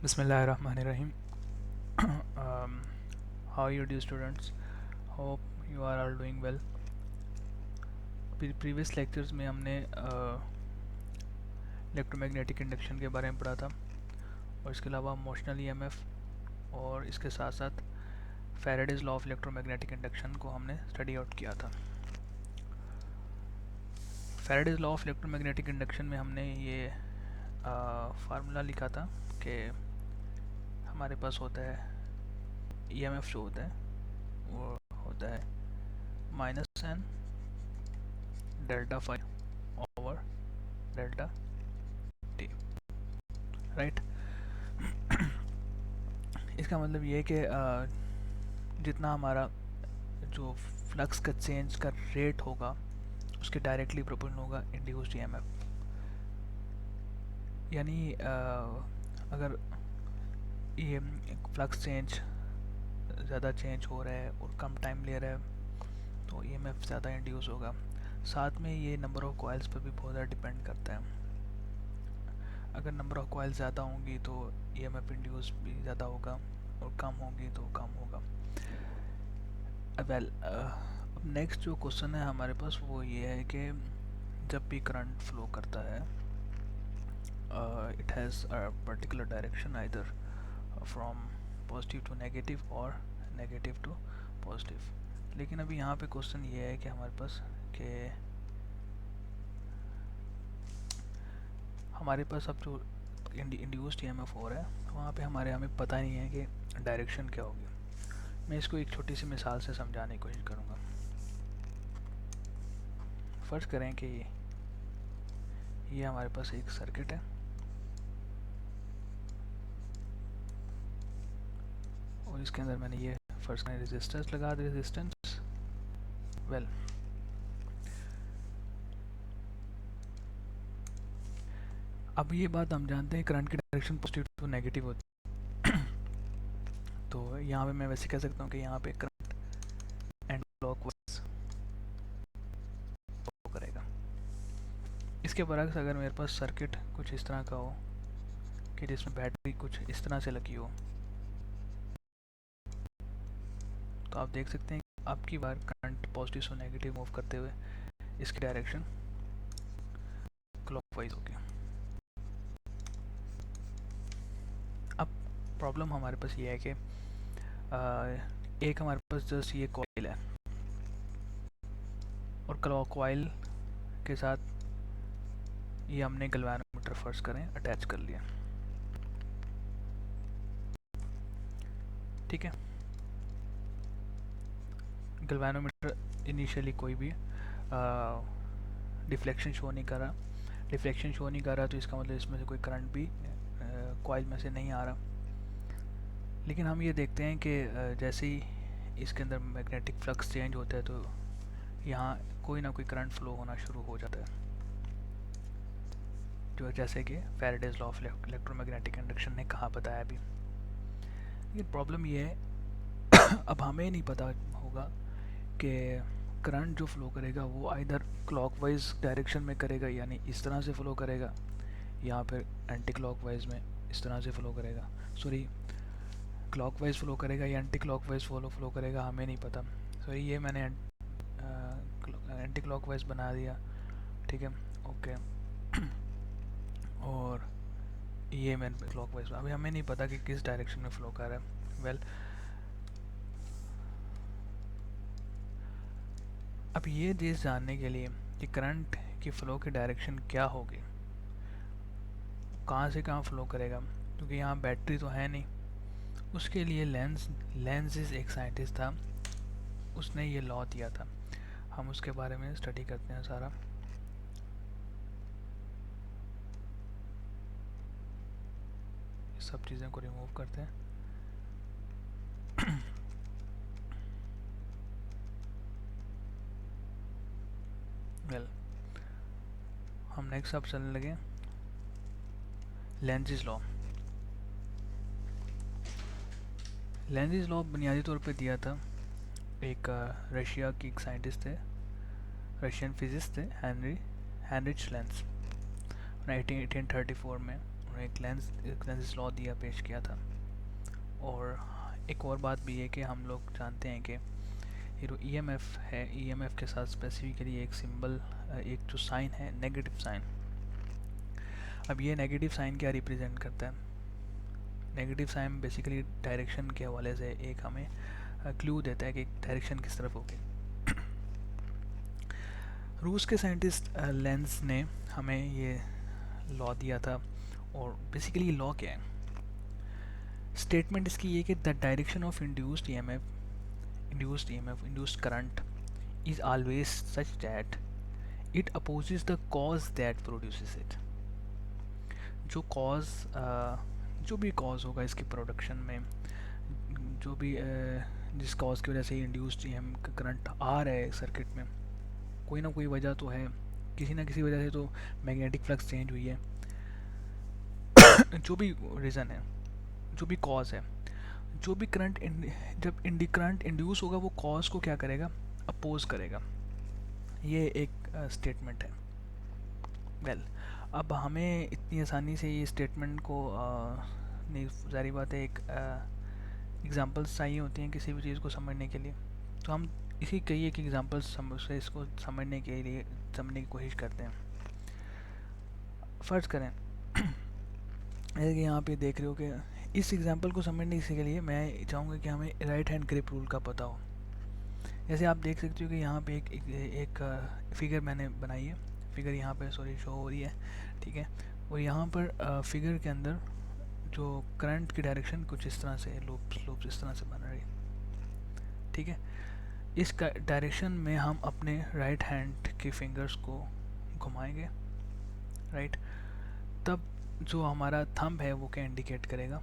Bismillahirrahmanirrahim. How are you, dear students? Hope you are all doing well. Previous lectures में हमने electromagnetic induction के बारे में पढ़ा था और इसके अलावा मोशनल ईएमएफ और इसके साथ साथ Faraday's law of electromagnetic induction को हमने स्टडी आउट किया था। Faraday's law of electromagnetic induction में हमने ये फार्मूला लिखा था कि हमारे पास होता है ईएमएफ जो होता है वो होता है minus n delta five over delta t, right. इसका मतलब ये है कि जितना हमारा जो फ्लक्स का चेंज का रेट होगा उसके डायरेक्टली प्रोपोर्शनल होगा इंड्यूस्ड ईएमएफ। यानी अगर ये फ्लक्स चेंज ज़्यादा चेंज हो रहा है और कम टाइम ले रहा है तो ईएमएफ ज़्यादा इंड्यूस होगा। साथ में ये नंबर ऑफ कॉइल्स पर भी बहुत ज़्यादा डिपेंड करता है। अगर नंबर ऑफ कॉइल्स ज़्यादा होंगी तो ईएमएफ इंड्यूस भी ज़्यादा होगा और कम होंगी तो कम होगा। अब नेक्स्ट जो क्वेश्चन है हमारे पास वो ये है कि जब भी करंट फ्लो करता है it has a particular direction either from positive to negative और नेगेटिव टू पॉजिटिव। लेकिन अभी यहाँ पे क्वेश्चन ये है कि हमारे पास अब जो इंड्यूस्ड ईएमएफ हो रहा है वहाँ पे हमें पता नहीं है कि डायरेक्शन क्या होगी। मैं इसको एक छोटी सी मिसाल से समझाने की कोशिश करूँगा। फर्ज करें कि ये हमारे पास एक सर्किट है और इसके अंदर मैंने ये फर्स्ट करें रेजिस्टेंस लगा दी। रेजिस्टेंस वेल अब ये बात हम जानते हैं करंट की डायरेक्शन पॉजिटिव टू नेगेटिव होती है। तो यहाँ पे मैं वैसे कह सकता हूँ कि यहाँ पे करंट एंटी क्लॉकवाइज फ्लो करेगा। इसके बरक्स अगर मेरे पास सर्किट कुछ इस तरह का हो कि जिसमें बैटरी कुछ इस तरह से लगी हो तो आप देख सकते हैं कि आपकी बार करंट पॉजिटिव से नेगेटिव मूव करते हुए इसकी डायरेक्शन क्लॉकवाइज होगी। अब प्रॉब्लम हमारे पास ये है कि एक हमारे पास जस्ट ये कॉइल है और कॉइल के साथ ये हमने गैल्वेनोमीटर फर्स्ट करें अटैच कर लिया, ठीक है। गैल्वेनोमीटर इनिशियली कोई भी डिफ्लेक्शन शो नहीं कर रहा। तो इसका मतलब इसमें से कोई करंट भी कॉइल में से नहीं आ रहा। लेकिन हम ये देखते हैं कि जैसे ही इसके अंदर मैग्नेटिक फ्लक्स चेंज होता है तो यहाँ कोई ना कोई करंट फ्लो होना शुरू हो जाता है, जो जैसे कि Faraday's law of electromagnetic induction ने कहा बताया भी। लेकिन प्रॉब्लम ये है अब हमें नहीं पता होगा कि करंट जो फ्लो करेगा वो आइदर क्लॉकवाइज डायरेक्शन में करेगा यानी इस तरह से फ्लो करेगा या फिर एंटी क्लॉकवाइज में इस तरह से फ्लो करेगा। सॉरी, क्लॉकवाइज फ्लो करेगा या एंटी क्लॉकवाइज फ्लो करेगा, हमें नहीं पता। सॉरी, ये मैंने एंटी क्लॉकवाइज बना दिया, ठीक है, ओके। और ये मैंने क्लॉकवाइज, अभी हमें नहीं पता कि किस डायरेक्शन में फ्लो कर रहा है। वेल अब ये चीज़ जानने के लिए कि करंट की फ़्लो की डायरेक्शन क्या होगी, कहाँ से कहाँ फ़्लो करेगा, क्योंकि यहाँ बैटरी तो है नहीं। उसके लिए लेंज़ एक साइंटिस्ट था, उसने ये लॉ दिया था। हम उसके बारे में स्टडी करते हैं सारा। सब चीज़ें को रिमूव करते हैं। वेल हम नेक्स्ट अब चलने लगे लेंज़ लॉ। लेंज़ लॉ बुनियादी तौर पे दिया था एक रशिया की एक साइंटिस्ट थे, रशियन फिजिस्ट थे, हेनरिच लेंस। 1834 में उन्होंने एक लेंस लॉ दिया, पेश किया था। और एक और बात भी है कि हम लोग जानते हैं कि ये जो ईएमएफ है, ईएमएफ के साथ स्पेसिफिकली एक सिंबल, एक जो साइन है नेगेटिव साइन। अब ये नेगेटिव साइन क्या रिप्रेजेंट करता है? नेगेटिव साइन बेसिकली डायरेक्शन के हवाले से एक हमें क्लू देता है कि डायरेक्शन किस तरफ होगी। रूस के साइंटिस्ट लेंस ने हमें ये लॉ दिया था। और बेसिकली लॉ क्या है? स्टेटमेंट इसकी ये कि the direction of induced current is always such that it opposes the cause that produces it। जो भी कॉज होगा इसकी प्रोडक्शन में, जो भी जिस कॉज की वजह से इंड्यूस्ड करंट आ रहा है सर्किट में, कोई ना कोई वजह तो है, किसी ना किसी वजह से तो मैग्नेटिक फ्लक्स चेंज हुई है। जो भी रीज़न है, जो भी कॉज है, जो भी जब करंट इंड्यूस होगा वो कॉज को क्या करेगा? अपोज करेगा। ये एक स्टेटमेंट है। वेल अब हमें इतनी आसानी से ये स्टेटमेंट को नहीं, ज़ाहिर बात है, एक एग्जांपल्स चाहिए होती हैं किसी भी चीज़ को समझने के लिए। तो हम इसी कई एक एग्जांपल्स से इसको समझने की कोशिश करते हैं। फ़र्ज़ करें जैसे कि यहाँ पे देख रहे हो कि इस एग्जांपल को समझने के लिए मैं चाहूँगा कि हमें राइट हैंड ग्रिप रूल का पता हो। जैसे आप देख सकते हो कि यहाँ पे एक फिगर मैंने बनाई है, फिगर यहाँ पे शो हो रही है, ठीक है। और यहाँ पर फिगर के अंदर जो करंट की डायरेक्शन कुछ इस तरह से लूप्स इस तरह से बन रही है, ठीक है। इस डायरेक्शन में हम अपने राइट हैंड के फिंगर्स को घुमाएंगे, राइट। तब जो हमारा थंब है वो क्या इंडिकेट करेगा?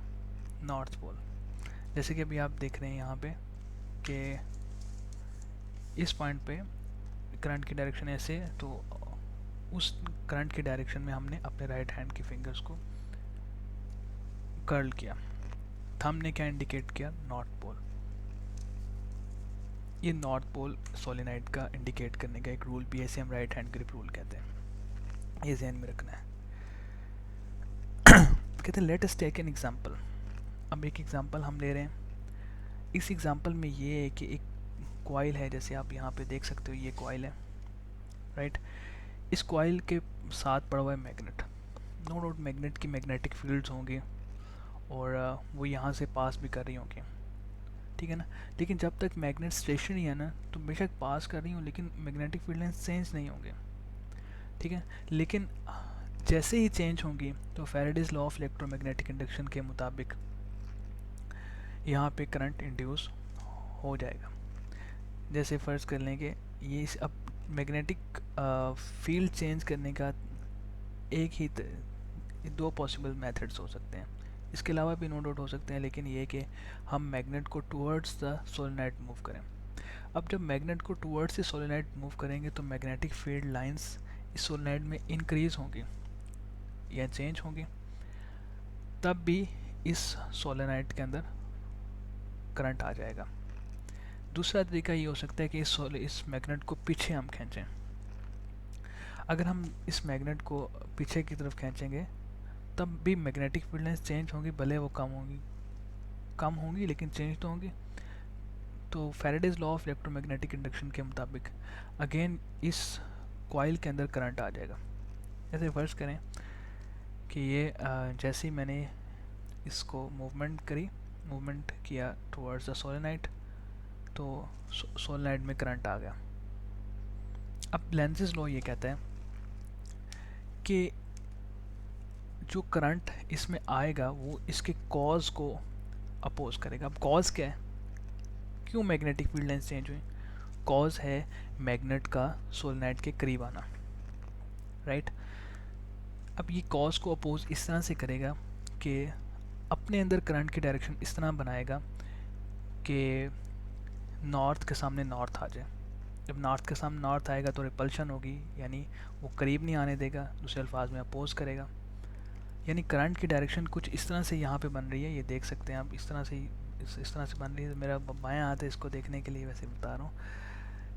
North pole. जैसे कि अभी आप देख रहे हैं यहाँ पे कि इस पॉइंट पे करंट की डायरेक्शन ऐसे है, तो उस करंट की डायरेक्शन में हमने अपने राइट हैंड की फिंगर्स को कर्ल किया। थंब ने क्या इंडिकेट किया? North pole. ये नॉर्थ पोल सोलेनाइड का इंडिकेट करने का एक रूल भी है, इसे हम राइट हैंड ग्रिप रूल कहते हैं। ये ध्यान में रखना है। कहते हैं let us take an example. अब एक एग्जांपल हम ले रहे हैं। इस एग्जांपल में ये है कि एक कॉइल है, जैसे आप यहाँ पे देख सकते हो, ये कॉइल है, राइट। इस कॉइल के साथ पड़ा हुआ है मैग्नेट। नो डाउट मैग्नेट की मैग्नेटिक फील्ड्स होंगे और वो यहाँ से पास भी कर रही होंगी, ठीक है ना। लेकिन जब तक मैग्नेट स्टेशनरी है ना, तो बेशक पास कर रही हूँ लेकिन मैग्नेटिक फील्ड लाइंस चेंज नहीं होंगे, ठीक है। लेकिन जैसे ही चेंज होंगी तो Faraday's law of electromagnetic induction के मुताबिक यहाँ पे करंट इंड्यूस हो जाएगा। जैसे फ़र्ज़ कर लें कि ये अब मैग्नेटिक फील्ड चेंज करने का एक ही दो पॉसिबल मेथड्स हो सकते हैं, इसके अलावा भी नो डाउट हो सकते हैं, लेकिन ये कि हम मैग्नेट को टुवर्ड्स द सोलेनोइड मूव करें। अब जब मैग्नेट को टुवर्ड्स द सोलेनोइड मूव करेंगे तो मैग्नेटिक फील्ड लाइंस इस सोलेनोइड में इंक्रीज़ होंगी या चेंज होंगी, तब भी इस सोलेनोइड के अंदर करंट आ जाएगा। दूसरा तरीका ये हो सकता है कि इस मैग्नेट को पीछे हम खींचें। अगर हम इस मैग्नेट को पीछे की तरफ खींचेंगे तब भी मैग्नेटिक फील्ड लाइंस चेंज होंगी, भले वो कम होंगी लेकिन चेंज तो होंगी। तो Faraday's law of electromagnetic induction के मुताबिक अगेन इस कॉइल के अंदर करंट आ जाएगा। ऐसे फर्ज करें कि ये जैसे ही मैंने इसको मूवमेंट किया टुवर्ड्स द सोलेनोइड, तो सोलेनोइड में करंट आ गया। अब लेंज़ेस लॉ ये कहता है कि जो करंट इसमें आएगा वो इसके कॉज को अपोज करेगा। अब कॉज क्या है? क्यों मैग्नेटिक फील्ड लाइंस चेंज हुई? कॉज है मैग्नेट का सोलेनोइड के करीब आना, राइट। अब ये कॉज को अपोज इस तरह से करेगा कि अपने अंदर करंट की डायरेक्शन इस तरह बनाएगा कि नॉर्थ के सामने नॉर्थ आ जाए। जब नॉर्थ के सामने नॉर्थ आएगा तो रिपल्शन होगी, यानी वो करीब नहीं आने देगा, दूसरे अल्फाज में अपोज करेगा। यानी करंट की डायरेक्शन कुछ इस तरह से यहाँ पे बन रही है, ये देख सकते हैं आप, इस तरह से बन रही है। मेरा बायां हाथ है इसको देखने के लिए, वैसे बता रहा हूँ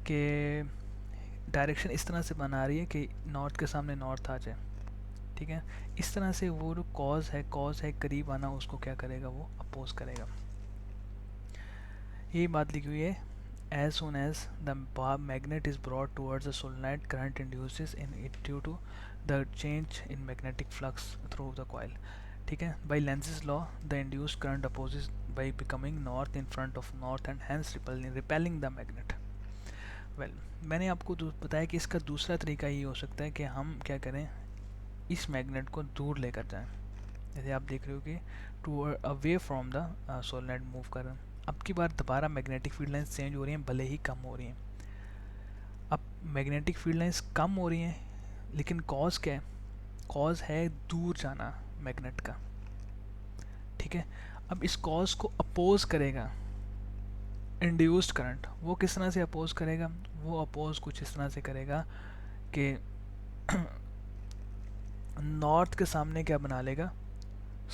कि डायरेक्शन इस तरह से बना रही है कि नॉर्थ के सामने नॉर्थ आ जाए, ठीक है। इस तरह से वो जो कॉज है करीब आना, उसको क्या करेगा, वो अपोज करेगा। यही बात लिखी हुई है, as soon as the magnet is brought towards the solenoid, current induces in it due to the change in magnetic flux through the coil। ठीक है। by Lenz's law the induced current opposes by becoming north in front of north and hence repelling the magnet। well, मैंने आपको बताया कि इसका दूसरा तरीका ये हो सकता है कि हम क्या करें, इस मैग्नेट को दूर लेकर जाएं। जैसे आप देख रहे हो कि to away from the solenoid move कर रहे हैं। अब की बार दोबारा मैग्नेटिक फील्ड लाइंस चेंज हो रही हैं, भले ही कम हो रही हैं। अब मैग्नेटिक फील्ड लाइंस कम हो रही हैं, लेकिन कॉज क्या है, कॉज है दूर जाना मैग्नेट का। ठीक है। अब इस कॉज को अपोज करेगा इंड्यूस्ड करंट। वो किस तरह से अपोज करेगा, वो अपोज कुछ इस तरह से करेगा कि नॉर्थ के सामने क्या बना लेगा,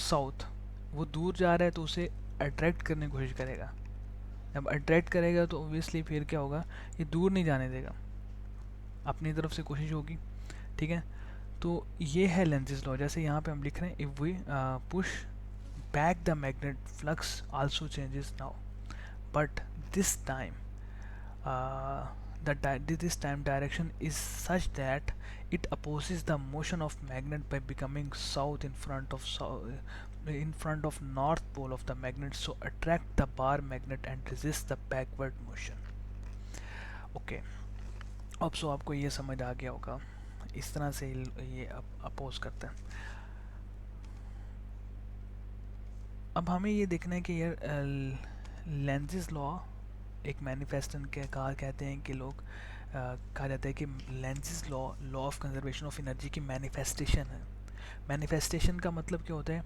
साउथ। वो दूर जा रहा है तो उसे अट्रैक्ट करने की कोशिश करेगा। जब अट्रैक्ट करेगा तो ओबियसली फिर क्या होगा, ये दूर नहीं जाने देगा, अपनी तरफ से कोशिश होगी। ठीक है। तो ये है लेंज़ेस लॉ। जैसे यहाँ पे हम लिख रहे हैं, if we push back the magnet flux also changes now, but this time this time direction is such that it opposes the motion of magnet by becoming south in front of north pole of the magnet, so attract the bar magnet and resist the backward motion। Okay, अब सो आपको ये समझ आ गया होगा, इस तरह से ये अपोज करते हैं। अब हमें ये देखना है कि यार लेंज़ेस लॉ एक मैनिफेस्टन के कहा कहते हैं कि लोग कहा जाता है कि Lenz's law of conservation of energy की मैनिफेस्टेशन है। मैनिफेस्टेशन का मतलब क्या होता है,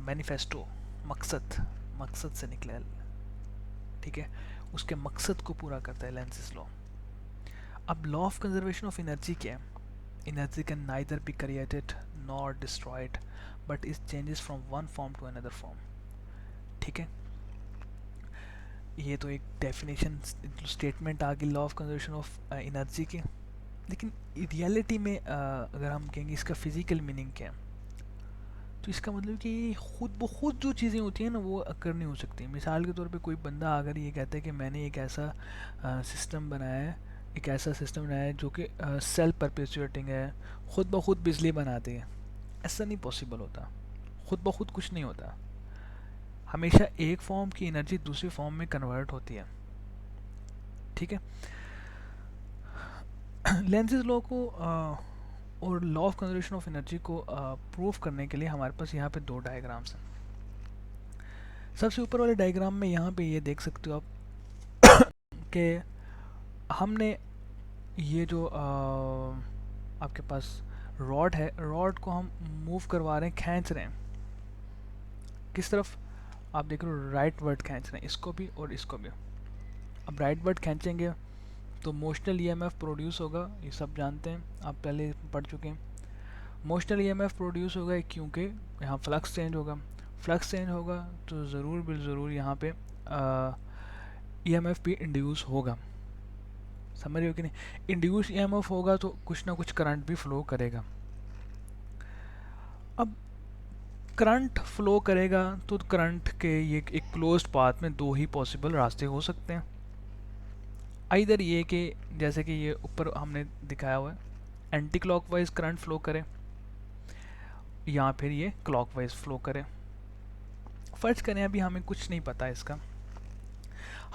मैनिफेस्टो, मकसद से निकला। ठीक है। उसके मकसद को पूरा करता है लेंज़ेस लॉ। अब law of conservation of energy क्या है, energy can neither be created nor destroyed but is changes from one form to another form. ठीक है। ये तो एक डेफिनेशन स्टेटमेंट आ गई law of conservation of energy की। लेकिन रियलिटी में अगर हम कहेंगे इसका फिज़िकल मीनिंग क्या है, तो इसका मतलब कि खुद ब खुद जो चीज़ें होती हैं ना वो अकर नहीं हो सकती। मिसाल के तौर पे कोई बंदा अगर ये कहता है कि मैंने एक ऐसा सिस्टम बनाया है, एक ऐसा सिस्टम बनाया है जो कि सेल्फ परपेचुएटिंग है, खुद ब खुद बिजली बनाती है, ऐसा नहीं पॉसिबल होता। खुद ब खुद कुछ नहीं होता, हमेशा एक फॉर्म की एनर्जी दूसरे फॉर्म में कन्वर्ट होती है। ठीक है। लेंज़ेस लॉ को और law of conservation of energy को प्रूव करने के लिए हमारे पास यहाँ पे दो डायग्राम्स हैं। सबसे ऊपर वाले डायग्राम में यहाँ पे ये देख सकते हो आप कि हमने ये जो आपके पास रॉड है, रॉड को हम मूव करवा रहे हैं, खींच रहे हैं। किस तरफ, आप देख रहे हो राइट वर्ड खींच रहे हैं, इसको भी और इसको भी। अब राइट वर्ड खींचेंगे तो मोशनल ईएमएफ प्रोड्यूस होगा, ये सब जानते हैं, आप पहले पढ़ चुके हैं। मोशनल ईएमएफ प्रोड्यूस होगा क्योंकि यहाँ फ्लक्स चेंज होगा, फ्लक्स चेंज होगा तो ज़रूर बिल ज़रूर यहाँ पे ईएमएफ भी इंड्यूस होगा। समझ रहे हो कि नहीं, इंड्यूस ईएमएफ होगा तो कुछ ना कुछ करंट भी फ्लो करेगा। अब करंट फ्लो करेगा तो करंट के ये एक क्लोज्ड पाथ में दो ही पॉसिबल रास्ते हो सकते हैं। इधर ये कि जैसे कि ये ऊपर हमने दिखाया हुआ है, एंटी क्लॉकवाइज करंट फ्लो करे या फिर ये क्लॉकवाइज फ्लो करे। फर्ज करें अभी हमें कुछ नहीं पता इसका,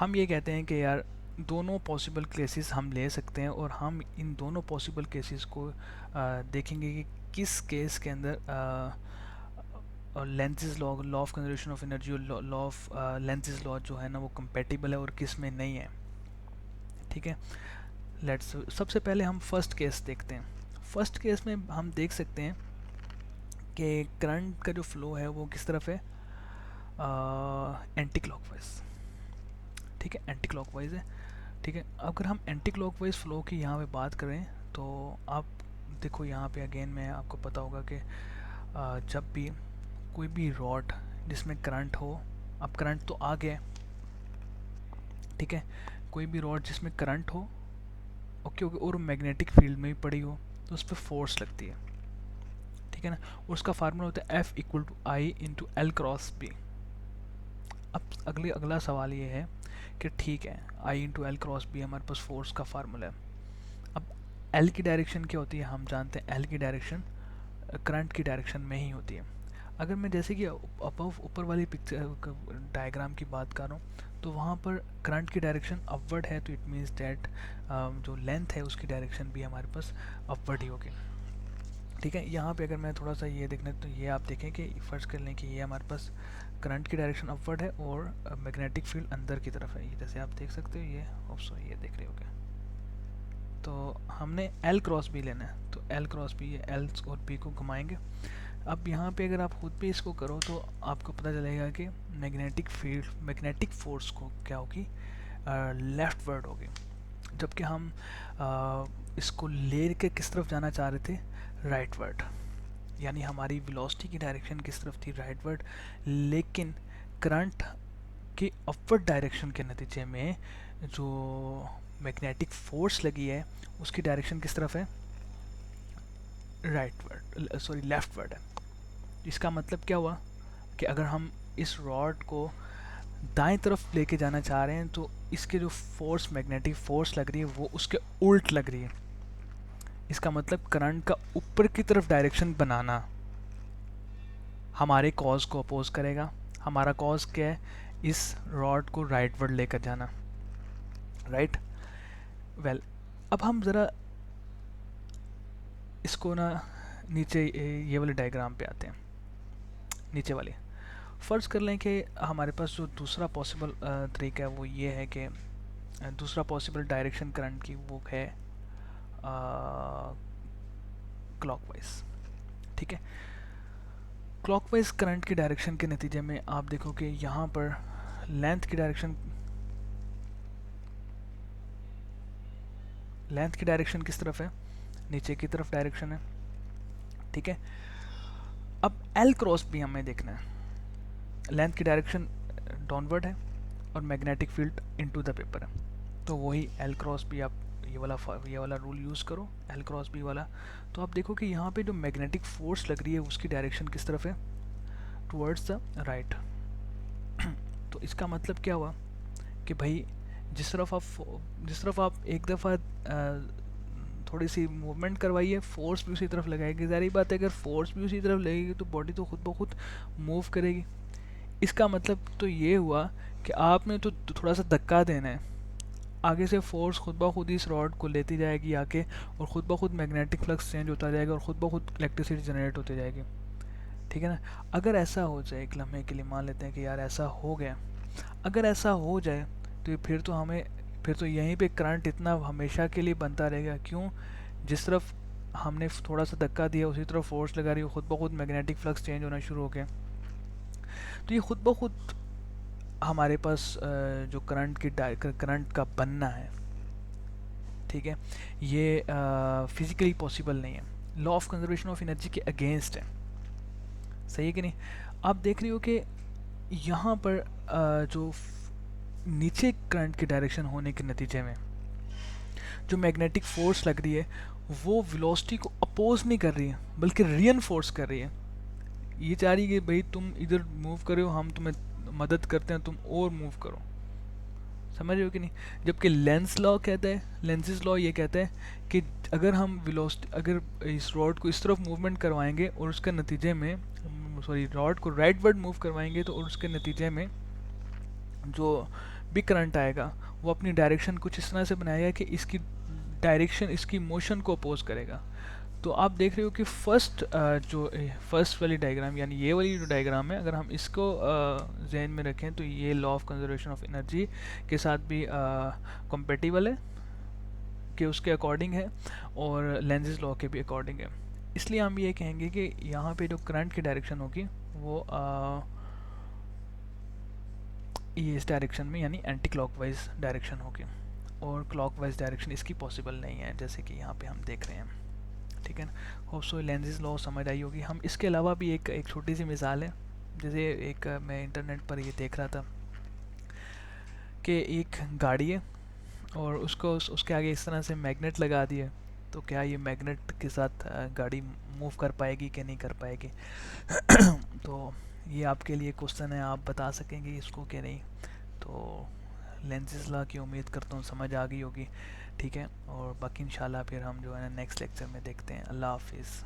हम ये कहते हैं कि यार दोनों पॉसिबल केसेस हम ले सकते हैं और हम इन दोनों पॉसिबल केसेस को देखेंगे कि किस केस के अंदर Lenz's law of conservation of energy और लॉ ऑफ लेंज़ेस लॉ जो है ना वो कंपेटिबल है और किस में नहीं है। ठीक है। लेट्स सबसे पहले हम फर्स्ट केस देखते हैं। फर्स्ट केस में हम देख सकते हैं कि करंट का जो फ्लो है वो किस तरफ है, एंटी क्लॉकवाइज। ठीक है, एंटी क्लॉकवाइज है। ठीक है। अगर हम एंटी क्लॉकवाइज फ्लो की यहाँ पे बात करें तो आप देखो यहाँ पे अगेन में आपको पता होगा कि जब भी कोई भी रॉड जिसमें करंट हो, अब करंट तो आ गया, ठीक है, कोई भी रॉड जिसमें करंट हो, ओके ओके, और मैग्नेटिक फील्ड में भी पड़ी हो तो उस पर फोर्स लगती है। ठीक ठीक है ना। उसका फार्मूला होता है F equal to I into L cross B. अब अगला सवाल ये है कि ठीक है, I into L cross B हमारे पास फोर्स का फार्मूला है। अब एल की डायरेक्शन क्या होती है, हम जानते हैं एल की डायरेक्शन करंट की डायरेक्शन में ही होती है। अगर मैं जैसे कि अबव ऊपर वाली पिक्चर डायग्राम की बात कर रहा हूँ, तो वहाँ पर करंट की डायरेक्शन अपवर्ड है, तो इट मीन्स दैट जो लेंथ है उसकी डायरेक्शन भी हमारे पास अपवर्ड ही होगी। ठीक है, यहाँ पे अगर मैं थोड़ा सा ये देखने, तो ये आप देखें कि फर्स्ट कर लें कि ये हमारे पास करंट की डायरेक्शन अपवर्ड है और मैग्नेटिक फील्ड अंदर की तरफ है। ये जैसे आप देख सकते हो, ये ऑप्शन ये देख रहे होगे। तो हमने एल क्रॉस बी लेना है, तो एल क्रॉस बी, ये एल और बी को घुमाएंगे। अब यहाँ पे अगर आप खुद भी इसको करो तो आपको पता चलेगा कि मैग्नेटिक फील्ड, मैग्नेटिक फोर्स को क्या होगी, लेफ्ट वर्ड होगी। जबकि हम इसको ले के किस तरफ जाना चाह रहे थे, राइट वर्ड। यानी हमारी वेलोसिटी की डायरेक्शन किस तरफ थी, राइट वर्ड। लेकिन करंट के अपवर्ड डायरेक्शन के नतीजे में जो मैग्नेटिक फोर्स लगी है उसकी डायरेक्शन किस तरफ है, right word, sorry left word है। इसका मतलब क्या हुआ कि अगर हम इस रॉड को दाएं तरफ लेके जाना चाह रहे हैं तो इसके जो फोर्स, मैग्नेटिक फोर्स लग रही है वो उसके उल्ट लग रही है। इसका मतलब करंट का ऊपर की तरफ डायरेक्शन बनाना हमारे कॉज को अपोज करेगा। हमारा कॉज क्या है, इस रॉड को राइट वर्ड लेकर जाना, राइट। वेल, अब हम ज़रा इसको ना नीचे ये वाले डायग्राम पे आते हैं, नीचे वाले। फ़र्ज़ कर लें कि हमारे पास जो दूसरा पॉसिबल तरीका है वो ये है कि दूसरा पॉसिबल डायरेक्शन करंट की वो है क्लॉकवाइज। ठीक है, क्लॉकवाइज करंट की डायरेक्शन के नतीजे में आप देखो कि यहाँ पर लेंथ की डायरेक्शन किस तरफ है, नीचे की तरफ डायरेक्शन है। ठीक है, अब एल क्रॉस भी हमें देखना है। लेंथ की डायरेक्शन डाउनवर्ड है और magnetic field into the paper है, तो वही एल क्रॉस भी आप ये वाला रूल यूज़ करो, एल क्रॉस बी वाला। तो आप देखो कि यहाँ पे जो मैग्नेटिक फोर्स लग रही है उसकी डायरेक्शन किस तरफ है, टुवर्ड्स द राइट। तो इसका मतलब क्या हुआ कि भाई जिस तरफ आप एक दफ़ा थोड़ी सी मूवमेंट करवाइए, फोर्स भी उसी तरफ लगाएगी। ज़ाहिर बात है, अगर फोर्स भी उसी तरफ लगेगी तो बॉडी तो खुद ब खुद मूव करेगी। इसका मतलब तो ये हुआ कि आपने तो थोड़ा सा धक्का देना है, आगे से फोर्स खुद ब खुद इस रॉड को लेती जाएगी आके, और ख़ुद ब खुद मैग्नेटिक फ्लक्स चेंज होता जाएगा और ख़ुद ब खुद इलेक्ट्रिसिटी जनरेट होती जाएगी। ठीक है ना। अगर ऐसा हो जाए, एक लम्हे के लिए मान लेते हैं कि यार ऐसा हो गया, अगर ऐसा हो जाए तो फिर तो यहीं पे करंट इतना हमेशा के लिए बनता रहेगा। क्यों, जिस तरफ हमने थोड़ा सा धक्का दिया उसी तरफ फोर्स लगा रही है, खुद ब खुद मैग्नेटिक फ्लक्स चेंज होना शुरू हो गया। तो ये खुद ब खुद हमारे पास जो करंट का बनना है, ठीक है, ये फिज़िकली पॉसिबल नहीं है, law of conservation of energy के अगेंस्ट है। सही है कि नहीं। आप देख रही हो कि यहाँ पर जो नीचे करंट की डायरेक्शन होने के नतीजे में जो मैग्नेटिक फोर्स लग रही है वो वेलोसिटी को अपोज नहीं कर रही है, बल्कि रीइंफोर्स कर रही है। ये चाह रही है कि भाई तुम इधर मूव करो, हम तुम्हें मदद करते हैं, तुम और मूव करो। समझ रहे हो कि नहीं। जबकि लेंस लॉ कहता है, लेंसेज लॉ ये कहता है कि अगर हम वेलोसिटी, अगर इस रॉड को इस तरफ मूवमेंट करवाएंगे और उसके नतीजे में, सॉरी, रॉड को राइट वर्ड मूव करवाएंगे तो उसके नतीजे में जो भी करंट आएगा वो अपनी डायरेक्शन कुछ इस तरह से बनाएगा कि इसकी डायरेक्शन इसकी मोशन को अपोज करेगा। तो आप देख रहे हो कि फर्स्ट वाली डायग्राम, यानी ये वाली जो डायग्राम है, अगर हम इसको जहन में रखें तो ये law of conservation of energy के साथ भी कंपेटिबल है, कि उसके अकॉर्डिंग है, और लेंजेस लॉ के भी अकॉर्डिंग है। इसलिए हम ये कहेंगे कि यहाँ पे जो करंट की डायरेक्शन होगी वो ये इस डायरेक्शन में, यानी एंटी क्लॉकवाइज डायरेक्शन होगी, और क्लॉकवाइज डायरेक्शन इसकी पॉसिबल नहीं है, जैसे कि यहाँ पे हम देख रहे हैं। ठीक है ना। होप सो लेंजेस लॉ समझ आई होगी। हम इसके अलावा भी एक छोटी सी मिसाल है, जैसे एक मैं इंटरनेट पर ये देख रहा था कि एक गाड़ी है और उसको उसके आगे इस तरह से मैग्नेट लगा दिए तो क्या ये मैग्नेट के साथ गाड़ी मूव कर पाएगी कि नहीं कर पाएगी। तो ये आपके लिए क्वेश्चन है, आप बता सकेंगे इसको कि नहीं। तो लेंज़ेस लॉ की उम्मीद करता हूँ समझ आ गई होगी। ठीक है, और बाकी इंशाल्लाह फिर हम जो है नेक्स्ट लेक्चर में देखते हैं। अल्लाह हाफिज़।